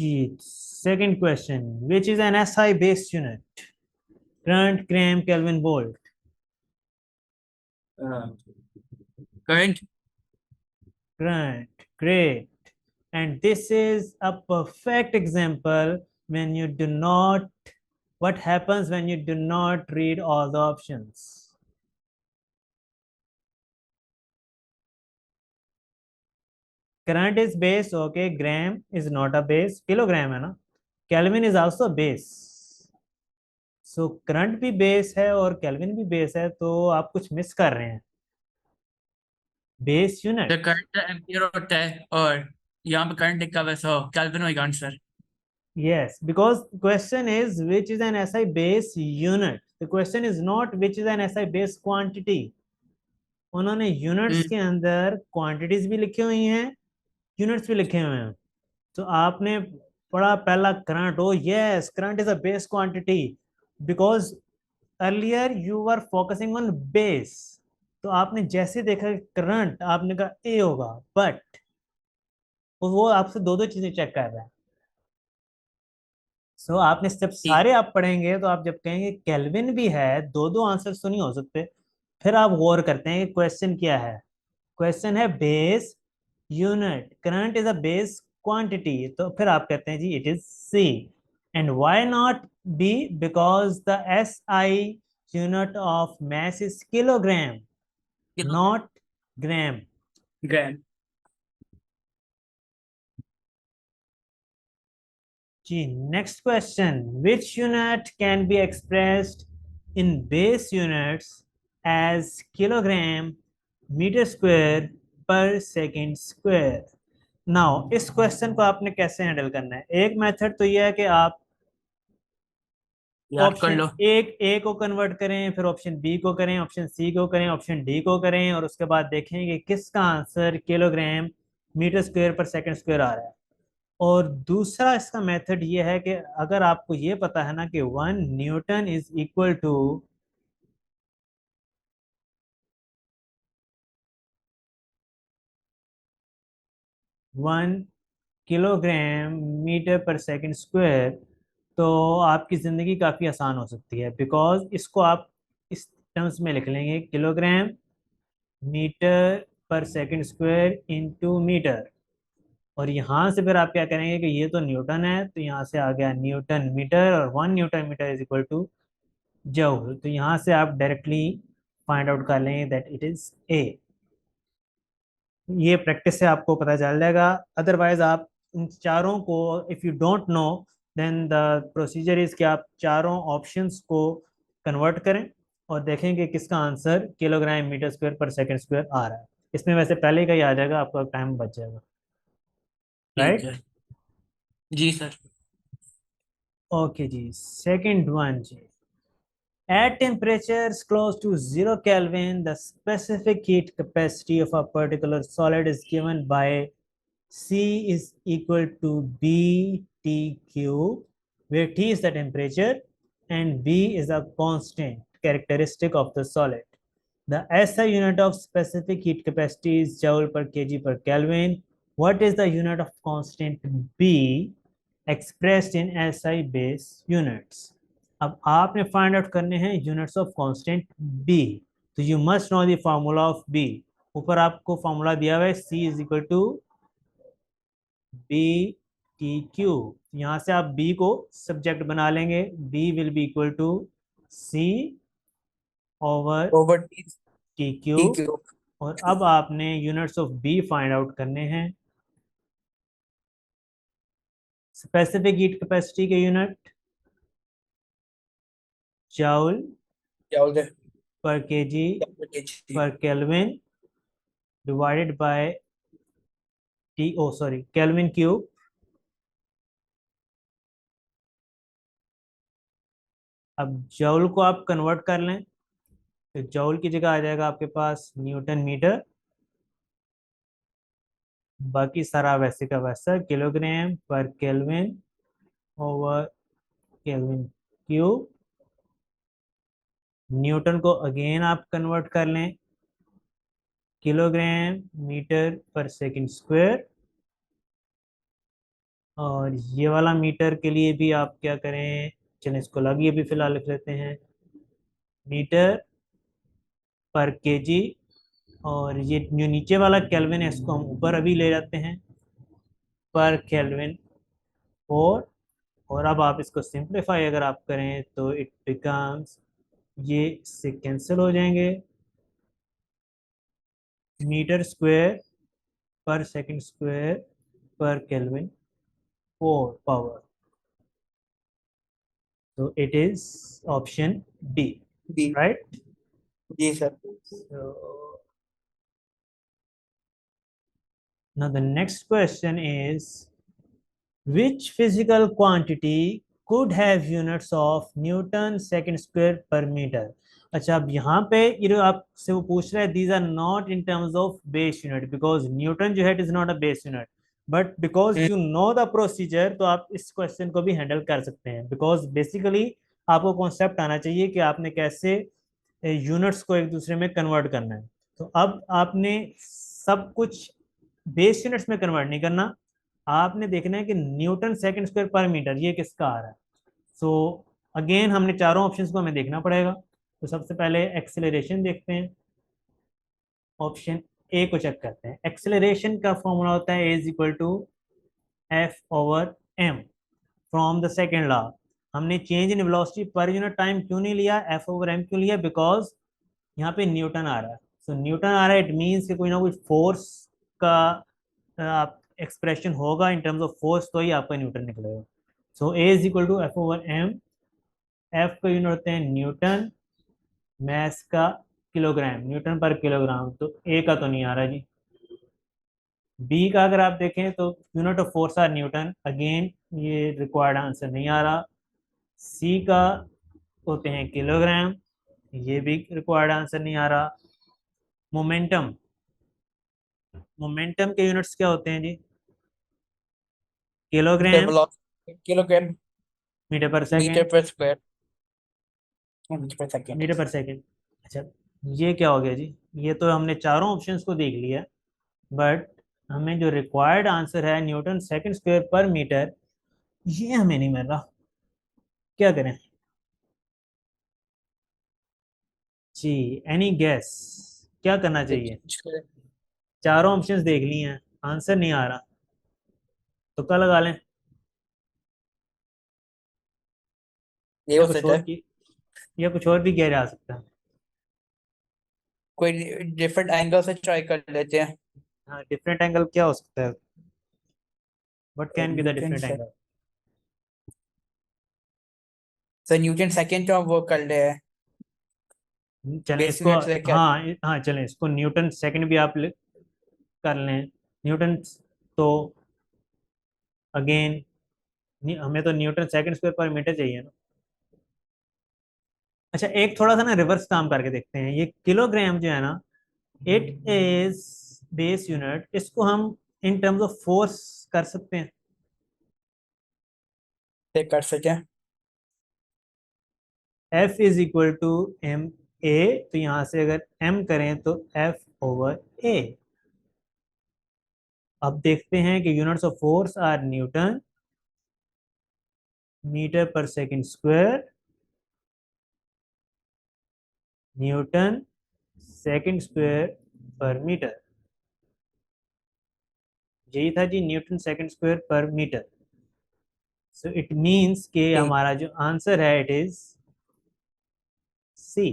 Ji, second question. Which is an SI based unit? Current, gram, Kelvin, volt. Current. Current. Great. And this is a perfect example when you do not, what happens when you do not read all the options. Current is base, okay. Gram is not a base. Kilogram है ना. Kelvin is also base. So current भी base है और kelvin भी base है, तो आप कुछ मिस कर रहे हैं. बेस तो यूनिट. करंट एम्पियर होता है और यहाँ पे करंट लिखा हुआ है, सो केल्विन होगा answer. Yes, because question is which is an SI base unit. The question is not which is an SI base quantity. उन्होंने यूनिट्स के अंदर क्वांटिटीज भी लिखी हुई हैं, यूनिट्स भी लिखे हुए हैं. तो आपने पढ़ा पहला current. O yes, current is a base quantity because earlier you were focusing on base. तो आपने जैसे देखा करंट, आपने कहा ए होगा, बट वो आपसे दो दो चीजें चेक कर रहा है. सो आपने जब ठीक. सारे आप पढ़ेंगे तो आप जब कहेंगे केल्विन भी है, दो दो आंसर तो नहीं हो सकते. फिर आप गौर करते हैं कि क्वेश्चन क्या है. क्वेश्चन है base unit, current is a base quantity, तो फिर आप कहते हैं जी it is c. And why not b? Because the S I unit of mass is kilogram, not gram. Gram. जी, next question. Which unit can be expressed in base units as kilogram meter square per second square? Now, इस question को आपने कैसे handle करना है? एक method तो यह है कि आप याद कर ऑप्शन लो. एक ए को कन्वर्ट करें, फिर ऑप्शन बी को करें, ऑप्शन सी को करें, ऑप्शन डी को करें, और उसके बाद देखें कि किसका answer kilogram metre square per second square आ रहा है. और दूसरा इसका मेथड ये है कि अगर आपको ये पता है ना कि 1 newton is equal to 1 kilogram metre per second square, तो आपकी ज़िंदगी काफ़ी आसान हो सकती है. बिकॉज इसको आप इस टर्म्स में लिख लेंगे, kilogram metre per second square into metre. और यहाँ से फिर आप क्या करेंगे कि ये तो न्यूटन है, तो यहाँ से आ गया न्यूटन मीटर, और 1 newton metre is equal to joule. तो यहाँ से आप डायरेक्टली फाइंड आउट कर लेंगे दैट इट इज ए. ये प्रैक्टिस से आपको पता चल जाएगा. अदरवाइज आप इन चारों को, if you don't know, then the procedure is कि आप चारों ऑप्शंस को कन्वर्ट करें और देखें कि किसका answer kilogram metre square per second square आ रहा है. इसमें वैसे पहले का ही आ जाएगा, आपका टाइम बच जाएगा. ठीक राइट. है. जी सर. ओके जी, सेकंड वन जी. At temperatures close to 0 Kelvin, the specific heat capacity of a particular solid is given by C is equal to BTQ, where T is the temperature and B is a constant characteristic of the solid. The SI unit of specific heat capacity is Joule per kg per Kelvin. What is the unit of constant B expressed in SI base units? अब आपने find out करने हैं units of constant b. तो you must know the formula of b. ऊपर आपको formula दिया हुआ है, c is equal to b t q. यहां से आप बी को सब्जेक्ट बना लेंगे, b will be equal to c over over t. T q. T cube. और अब आपने units of b find out करने हैं. स्पेसिफिक हीट कैपेसिटी के यूनिट जूल क्या बोलते हैं? पर केजी जी. पर kelvin divided by T, oh sorry, kelvin cube. अब जूल को आप कन्वर्ट कर लें, तो जूल की जगह आ जाएगा आपके पास न्यूटन मीटर. बाकी सारा वैसे का वैसा किलोग्राम पर kelvin over kelvin cube. Newton को अगेन आप कन्वर्ट कर लें, kilogram metre per second square और ये वाला मीटर के लिए भी आप क्या करें, चलिए इसको अलग ही अभी फिलहाल लिख लेते हैं, मीटर पर केजी। और ये जो नीचे वाला केल्विन है इसको हम ऊपर अभी ले जाते हैं, पर केल्विन 4। और अब आप इसको सिंप्लीफाई अगर आप करें तो इट बिकम्स, ये इससे कैंसिल हो जाएंगे, metre square per second square per kelvin 4 power. तो इट इज ऑप्शन डी, जी राइट? जी sir. So now the next question is, which physical quantity could have units of Newton second square per meter? अच्छा, अब यहाँ पे ये जो आपसे वो पूछ रहा है, these are not in terms of base unit because Newton जो है it is not a base unit, but because you know the procedure तो आप इस क्वेश्चन को भी हैंडल कर सकते हैं, because basically आपको कॉन्सेप्ट आना चाहिए कि आपने कैसे यूनिट्स को एक दूसरे में कन्वर्ट करना है। तो अब आपने सब कुछ बेस यूनिट्स में कन्वर्ट नहीं करना, आपने देखना है कि Newton second square per metre ये किसका आ रहा है। सो अगेन हमने चारों ऑप्शंस को हमें देखना पड़ेगा। तो सबसे पहले एक्सेलरेशन देखते हैं, ऑप्शन ए को चेक करते हैं। एक्सेलरेशन का फॉर्मूला होता है a is equal to f over m from the second law. हमने change in velocity per unit time क्यों नहीं लिया, एफ ओवर एम क्यों लिया, बिकॉज यहाँ पे न्यूटन आ रहा है। सो न्यूटन आ रहा है, इट मीन्स कि कोई ना कोई फोर्स का आप एक्सप्रेशन होगा इन टर्म्स ऑफ फोर्स, तो ही आपका न्यूटन निकलेगा। So a is equal to f over m, f का यूनिट होते हैं न्यूटन, मैस का किलोग्राम, न्यूटन पर किलोग्राम। तो ए का तो नहीं आ रहा जी। बी का अगर आप देखें तो unit of force are newton, again ये रिक्वायर्ड आंसर नहीं आ रहा। सी का होते हैं किलोग्राम, ये भी रिक्वायर्ड आंसर नहीं आ रहा। मोमेंटम, मोमेंटम के यूनिट्स क्या होते हैं जी, किलोग्राम किलोग्राम मीटर पर मीटर सेकेंड, पर स्क्वायर मीटर पर सेकेंड। मीटर पर सेकेंड। अच्छा, ये क्या हो गया जी, ये तो हमने चारों ऑप्शंस को देख लिया, बट हमें जो रिक्वायर्ड आंसर है Newton second square per metre, ये हमें नहीं मिल रहा, क्या करें जी? एनी गैस, क्या करना चाहिए? चारों ऑप्शंस देख लिए हैं, आंसर नहीं आ रहा, तुक्का लगा लें ये या हो कुछ सकता और है, की, या कुछ और भी किया जा सकता है। कोई डिफरेंट एंगल से ट्राई कर लेते हैं। हाँ, डिफरेंट एंगल क्या हो सकता है, what can be the Newton different से एंगल? सर न्यूटन सेकेंड तो हम वो कर ले हैं, चलें बेस इसको, यूनिट से क्या। हाँ हाँ चलें इसको न्यूटन सेकंड भी आप कर लें, न्यूटन। तो अगेन हमें तो Newton second square per metre चाहिए ना। अच्छा, एक थोड़ा सा ना रिवर्स काम करके देखते हैं, ये किलोग्राम जो है ना, इट इज बेस यूनिट, इसको हम इन टर्म्स ऑफ फोर्स कर सकते हैं। से कर सकें। F is equal to M A, तो यहां से अगर m करें तो F ओवर a। अब देखते हैं कि units of force are newton, metre per second square, newton second square per metre. यही था जी, newton second square per metre. So it means कि ठीक। हमारा जो आंसर है इट इज सी।